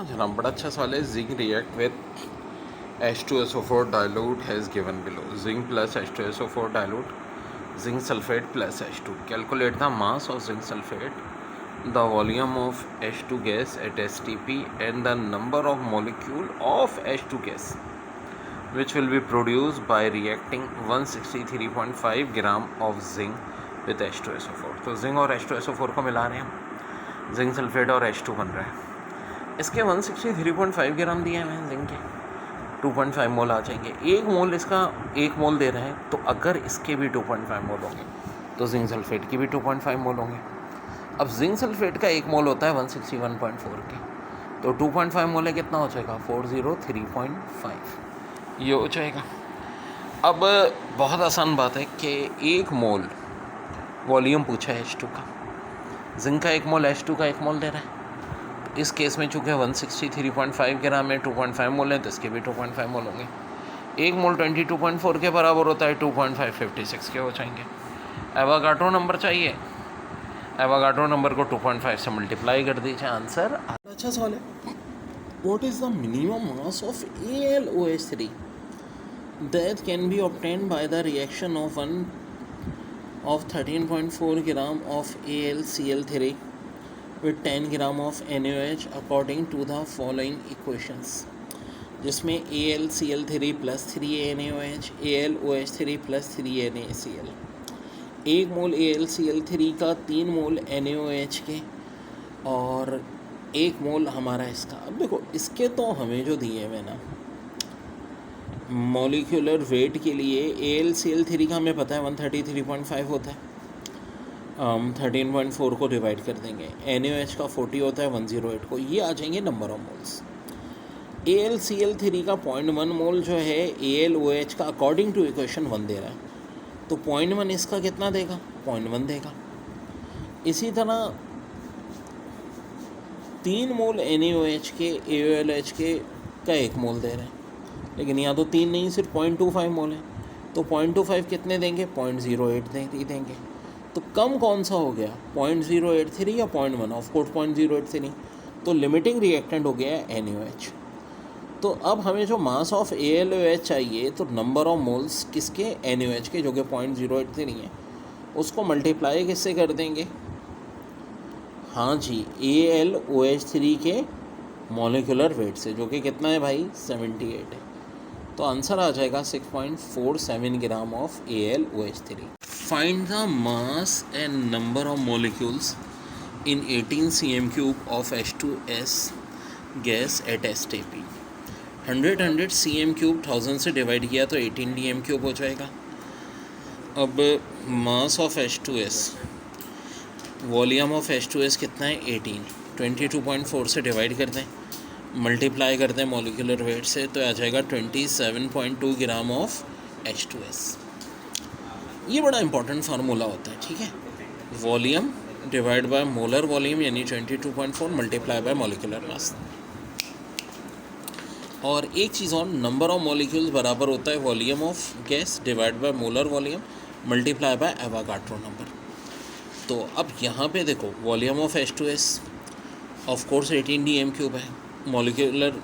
जनाब बड़ा अच्छा सवाल है। Zinc react with H2SO4 dilute has given below. Zinc plus H2SO4 dilute, zinc sulfate plus H2. Calculate the mass of zinc sulfate, the volume of H2 gas at STP, and the number of molecule of H2 gas which will be produced by reacting 163.5 gram of zinc with H2SO4. तो zinc और H2SO4 को मिला रहे हैं हम, zinc sulphate और H2 बन रहा है। इसके 163.5 ग्राम दिए हुए हैं जिंक के, 2.5 मोल आ जाएंगे। एक मोल इसका 1 मोल दे रहे हैं, तो अगर इसके भी 2.5 मोल होंगे तो जिंक सल्फेट की भी 2.5 मोल होंगे। अब जिंक सल्फेट का 1 मोल होता है 161.4 के, तो 2.5 मोल है कितना हो जाएगा 403.5, ये हो जाएगा। अब बहुत आसान बात है कि 1 मोल वॉल्यूम पूछा है H2 का, जिंक का 1 मोल H2 का 1 मोल दे रहा है। इस केस में चूँकि 163.5 ग्राम में 2.5 मोल है, तो इसके भी 2.5 मोल होंगे। 1 मोल 22.4 के बराबर होता है, 2.556 के हो जाएंगे। एवोगाड्रो नंबर चाहिए, एवोगाड्रो नंबर को 2.5 से मल्टीप्लाई कर दीजिए, आंसर। अच्छा सवाल है, what is the minimum mass of AlOH3 that can be obtained by the reaction of 13.4 gram of AlCl3 with 10 gram of NaOH according to the following equations, जिसमें AlCl3 plus 3NaOH, AlOH3 plus 3NaCl। 1 मोल AlCl3 का 3 मोल NaOH के और 1 मोल हमारा इसका। अब देखो इसके तो हमें जो दिए हुए ना मॉलिक्यूलर वेट के लिए, AlCl3 का हमें पता है 133.5 होता है, 13.4 को डिवाइड कर देंगे, NaOH का 40 होता है 108 को, ये आ जाएंगे नंबर ऑफ मोल्स। AlCl3 का 0.1 मोल जो है AlOH का अकॉर्डिंग टू इक्वेशन 1 दे रहा है, तो 0.1 इसका कितना देगा 0.1 देगा। इसी तरह 3 मोल NaOH के AlOH के का 1 मोल दे रहे हैं, लेकिन यहाँ तो 3 नहीं, सिर्फ 0.25 मोल है, तो 0.25 कितने देंगे 0.08 देंगे। तो कम कौन सा हो गया 0.083 या 0.1, ऑफ कोर्स 0.083, तो लिमिटिंग रिएक्टेंट हो गया NaOH। तो अब हमें जो मास ऑफ AlOH चाहिए, तो नंबर ऑफ मोल्स किसके NaOH के, जो कि 0.083 है, उसको मल्टीप्लाई किससे कर देंगे, हाँ जी AlOH3 के मॉलिक्यूलर वेट से, जो कि कितना है भाई 78 है। तो आंसर आ जाएगा 6.47 gram of AlOH3। Find the mass and number of molecules in 18 cm³ of H2S gas at STP। 100 cm³ 1000 से डिवाइड किया तो 18 dm³ हो जाएगा। अब mass of H2S, volume of H2S कितना है 18, 22.4 से डिवाइड कर दें, मल्टीप्लाई कर दें मॉलिक्यूलर वेट से, तो आ जाएगा 27.2 ग्राम ऑफ H2S। ये बड़ा इंपॉर्टेंट फार्मूला होता है, ठीक है। Volume divide by molar volume यानी 22.4 मल्टीप्लाई बाय मॉलिक्यूलर मास। और एक चीज़ और, नंबर ऑफ मॉलिक्यूल्स बराबर होता है volume of gas divide by molar volume multiply by Avogadro number. तो अब यहाँ पे देखो volume of H2S of course 18 dm³ है,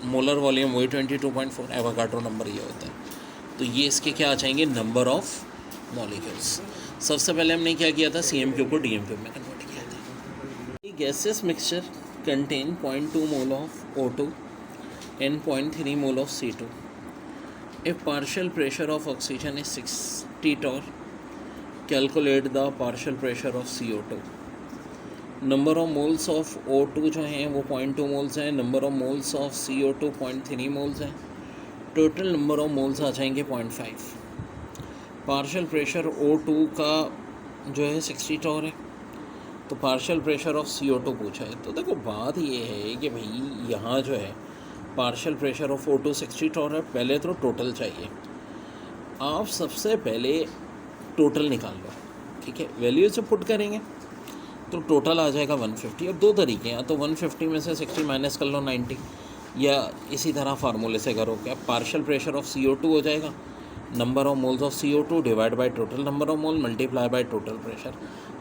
मोलर वॉल्यूम वही 22.4, एवोगाड्रो नंबर ये होता है। तो ये इसके क्या आ जाएंगे नंबर ऑफ मॉलिक्यूल्स। सबसे पहले हमने क्या किया था cm³ को dm³ में कन्वर्ट किया था। Gases mixture contain 0.2 mole of O2 and 0.3 mole of C2। If partial pressure of oxygen is 60 torr, calculate the partial pressure of CO2। Number of moles of O2 जो हैं वो 0.2 moles हैं, number of moles of CO2 0.3 moles हैं, total number of moles आ जाएंगे 0.5। Partial pressure O2 का जो है 60 torr है, तो पार्शियल प्रेशर ऑफ CO2 पूछा है। तो देखो बात ये है कि भाई यहाँ जो है partial pressure of O2 60 torr है, पहले तो टोटल चाहिए। आप सबसे पहले टोटल निकाल लो, ठीक है, वैल्यू से पुट करेंगे तो टोटल आ जाएगा 150। अब दो तरीके हैं, तो 150 में से 60 माइनस कर लो 90, या इसी तरह फार्मूले से करो, क्या पार्शियल प्रेशर ऑफ CO2 हो जाएगा number of moles of CO2 divide by total number of mole multiply by total pressure.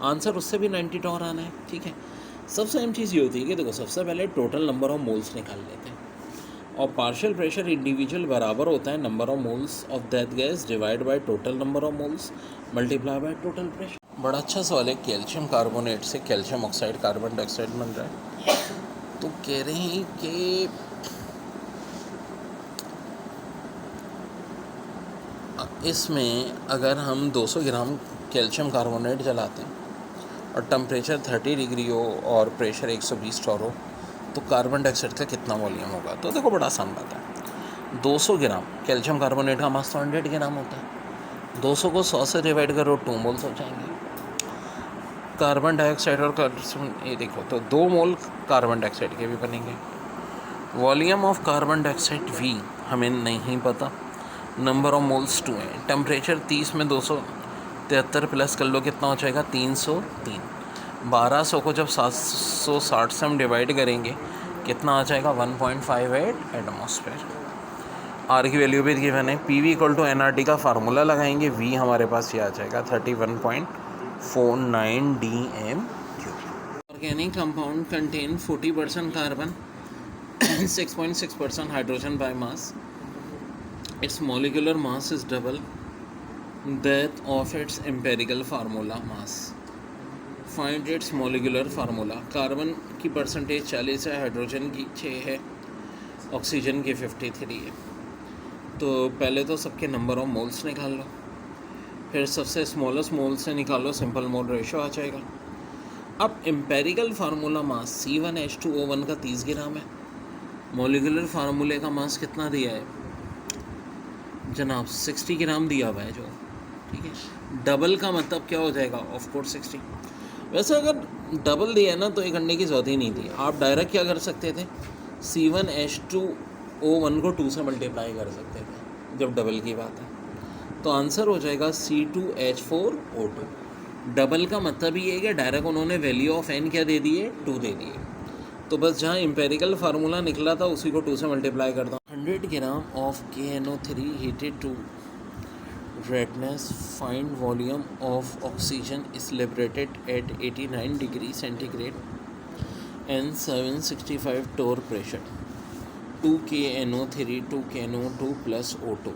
Answer उससे भी 90 torr आना है, ठीक है। सब सेम चीज़ ये होती है कि देखो सबसे पहले टोटल नंबर ऑफ मोल्स निकाल लेते हैं और पार्शियल प्रेशर इंडिविजुअल बराबर होता है number of moles of that gas divide by total number of moles multiply by total pressure. बड़ा अच्छा सवाल है, कैल्शियम कार्बोनेट से कैल्शियम ऑक्साइड कार्बन डाइऑक्साइड बन रहा है। तो कह रहे हैं कि इसमें अगर हम 200 ग्राम कैल्शियम कार्बोनेट जलाते हैं और टेम्परेचर 30 डिग्री हो और प्रेशर 120 टॉर हो तो कार्बन डाइऑक्साइड का कितना वॉल्यूम होगा। तो देखो बड़ा आसान बात है, 200 ग्राम कैल्शियम कार्बोनेट का मास तो 100 ग्राम होता है, 200 को 100 से डिवाइड करो 2 मोल्स हो जाएंगे। कार्बन डाइऑक्साइड और ये देखो तो 2 मोल कार्बन डाइऑक्साइड के भी बनेंगे। Volume of carbon dioxide V हमें नहीं पता, नंबर ऑफ मोल्स 2 है, टेम्परेचर 30 में 273 प्लस कर लो कितना हो जाएगा 303। 1200 को जब 760 से हम डिवाइड करेंगे कितना आ जाएगा 1.58 एटमॉस्फेयर। आर की वैल्यू भी गिवन है, PV इक्वल टू NRT का फार्मूला लगाएंगे, V हमारे पास ये आ जाएगा 31.49 dm3। Organic compound contain 40% carbon 6.6% hydrogen by mass, its molecular mass is double that of its empirical formula mass, find its molecular formula। Carbon की percentage 40 है, hydrogen की 6 है, oxygen की 53 है। तो पहले तो सबके नंबर ऑफ मोल्स निकाल लो, फिर सबसे स्मॉलेस्ट मोल से निकालो, सिंपल मोल रेशो आ जाएगा। अब एम्पेरिकल फार्मूला मास C1H2O1 का 30 ग्राम है, मोलिकुलर फार्मूले का मास कितना दिया है जनाब 60 ग्राम दिया हुआ है जो, ठीक है। डबल का मतलब क्या हो जाएगा, ऑफ कोर्स 60। वैसे अगर डबल दिया है ना तो ये करने की ज़रूरत ही नहीं थी, आप डायरेक्ट क्या कर सकते थे, C1H2O1 को 2 से मल्टीप्लाई कर सकते थे जब डबल की बात है। तो आंसर हो जाएगा C2H4O2। डबल का मतलब ये है कि डायरेक्ट उन्होंने वैल्यू ऑफ n क्या दे दिए 2 दे दिए, तो बस जहाँ एम्पेरिकल फार्मूला निकला था उसी को 2 से मल्टीप्लाई करता हूँ। 100 gram of KNO3 heated to redness, find volume of oxygen is liberated at 89 degree centigrade and 765 torr pressure, 2 KNO3 2 KNO2 plus O2।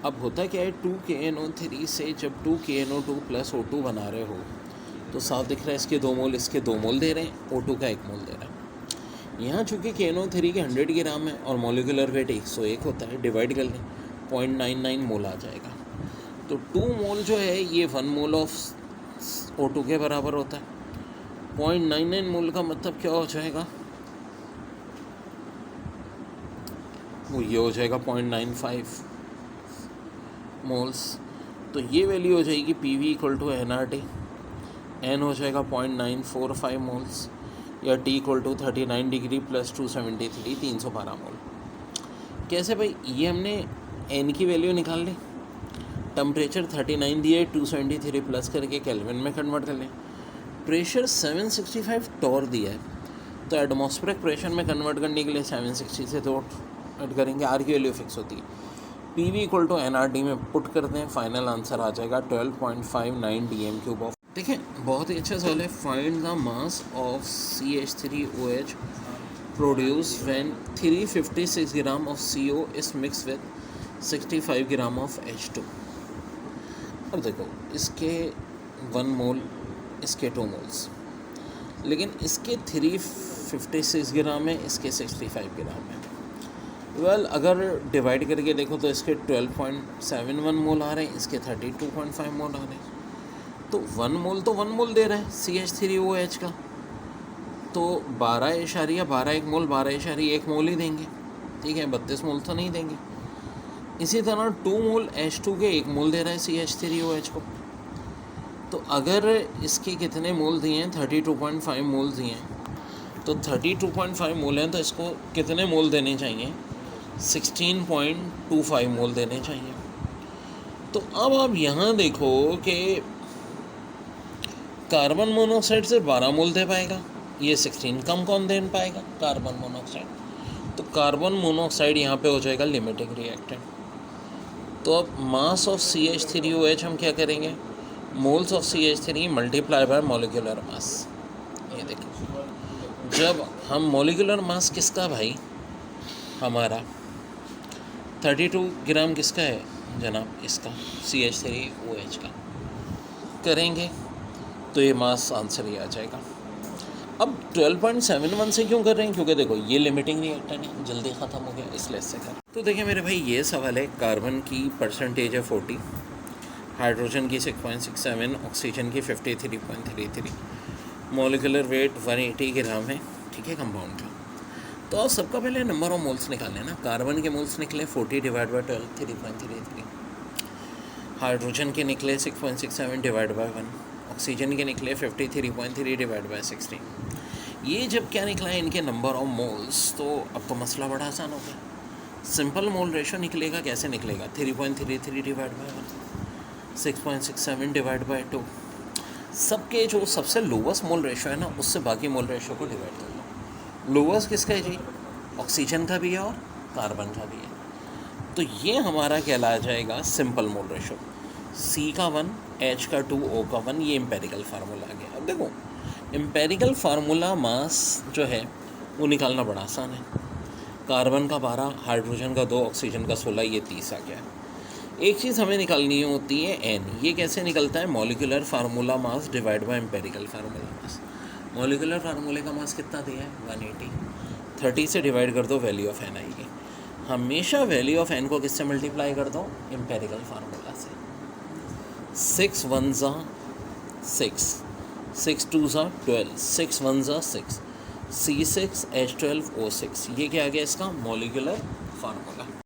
अब होता क्या है, 2 KNO3 से जब 2 KNO2 प्लस O2 बना रहे हो तो साफ दिख रहा है इसके 2 मोल, इसके 2 मोल दे रहे हैं, O2 का 1 मोल दे रहा है। यहाँ चूँकि KNO3 के 100 ग्राम है और मोलिकुलर वेट 101 होता है, डिवाइड कर लें 0.99 मोल आ जाएगा। तो 2 मोल जो है ये 1 मोल ऑफ O2 के बराबर होता है। 0.99 मोल का मतलब क्या हो जाएगा, वो ये हो जाएगा 0.95 मोल्स। तो ये वैल्यू हो जाएगी PV equal to NRT, N हो जाएगा 0.945 मोल्स, या T equal to 39 degree plus 273 312 mole. कैसे भाई, ये हमने N की वैल्यू निकाल ली, टेम्परेचर 39 दिए, 273 प्लस करके केल्विन में कन्वर्ट कर लें, प्रेशर 765 टॉर दिया है, तो एटमॉस्फेरिक प्रेशर में कन्वर्ट करने के लिए 760 से तो ऐड करेंगे, आर की वैल्यू फिक्स होती है। PV इक्वल टू NRT में पुट करते हैं, फाइनल आंसर आ जाएगा 12.59 dm3 ऑफ। देखिए बहुत ही अच्छा सवाल है, find the mass of CH3OH produce when 356 gram of CO is mix with 65 gram of H2। अब देखो इसके 1 मोल, इसके 2 मोल्स, लेकिन इसके 356 ग्राम है, इसके 65 ग्राम है। वेल अगर डिवाइड करके देखो तो इसके 12.71 मोल आ रहे हैं, इसके 32.5 मोल आ रहे हैं। तो 1 मोल तो 1 मोल दे रहा है CH3OH का, तो 12.1 मोल 12.1 मोल ही देंगे, ठीक है, 32 मोल तो नहीं देंगे। इसी तरह 2 मोल H2 के 1 मोल दे रहा है CH3OH को। तो अगर इसके कितने मोल दिए हैं, 32.5 मोल दिए हैं, तो 32.5 मोल हैं तो इसको कितने मोल देने चाहिए, 16.25 मोल देने चाहिए। तो अब आप यहाँ देखो कि कार्बन मोनोऑक्साइड से 12 मोल दे पाएगा, ये 16 कम कौन दे पाएगा, कार्बन मोनोऑक्साइड। तो कार्बन मोनोऑक्साइड यहाँ पे हो जाएगा लिमिटिंग रिएक्टेंट। तो अब मास ऑफ CH3OH हम क्या करेंगे, moles of CH3 multiply by molecular mass, ये देखिए, जब हम मॉलिक्यूलर मास किसका भाई, हमारा 32 ग्राम किसका है जनाब, इसका CH3OH का करेंगे तो ये मास आंसर ही आ जाएगा। अब 12.71 से क्यों कर रहे हैं, क्योंकि देखो ये लिमिटिंग रिएक्टेंट है, जल्दी ख़त्म हो गया इसलिए इससे कर। तो देखिए मेरे भाई, ये सवाल है, कार्बन की परसेंटेज है 40, हाइड्रोजन की 6.67, ऑक्सीजन की 53.33, मॉलिक्यूलर वेट 180 ग्राम है, ठीक है, कंपाउंड का। तो सबका पहले नंबर ऑफ मोल्स निकालने ना। कार्बन के मोल्स निकले 40 डिवाइड बाई 12 3.33, हाइड्रोजन के निकले 6.67 डिवाइड बाई 1, ऑक्सीजन के निकले 53.3 डिवाइड बाई 16। ये जब क्या निकला है इनके नंबर ऑफ मोल्स, तो अब तो मसला बड़ा आसान हो गया। सिंपल मोल रेशो निकलेगा, कैसे निकलेगा, 3.33 डिवाइड बाई 1, 6.67 डिवाइड बाई 2। सबके जो सबसे लोवेस्ट मोल रेशो है ना, उससे बाकी मोल रेशो को डिवाइड कर लो। लोवेस्ट किसका है जी, ऑक्सीजन का भी है और कार्बन का भी है। तो ये हमारा कहला जाएगा सिंपल मोल रेशो। C का 1, H का 2, O का 1, ये एम्पेरिकल फार्मूला आ गया। अब देखो, एम्पेरिकल फार्मूला मास जो है वो निकालना बड़ा आसान है। कार्बन का 12, हाइड्रोजन का 2, ऑक्सीजन का 16, ये 30 आ गया। एक चीज़ हमें निकालनी होती है n। ये कैसे निकलता है, molecular formula mass divide by empirical formula mass. Molecular फार्मूले का मास कितना दिया है, 180, 30 से डिवाइड कर दो, वैल्यू ऑफ n आएगी। हमेशा वैल्यू ऑफ n को किससे मल्टीप्लाई कर दो, एम्पेरिकल फार्मूला से। 6 1 ज़ा 6, 6 2 ज़ा 12, 6 1 ज़ा 6, C6H12O6, ये क्या आ गया इसका मॉलिक्यूलर फार्मूला।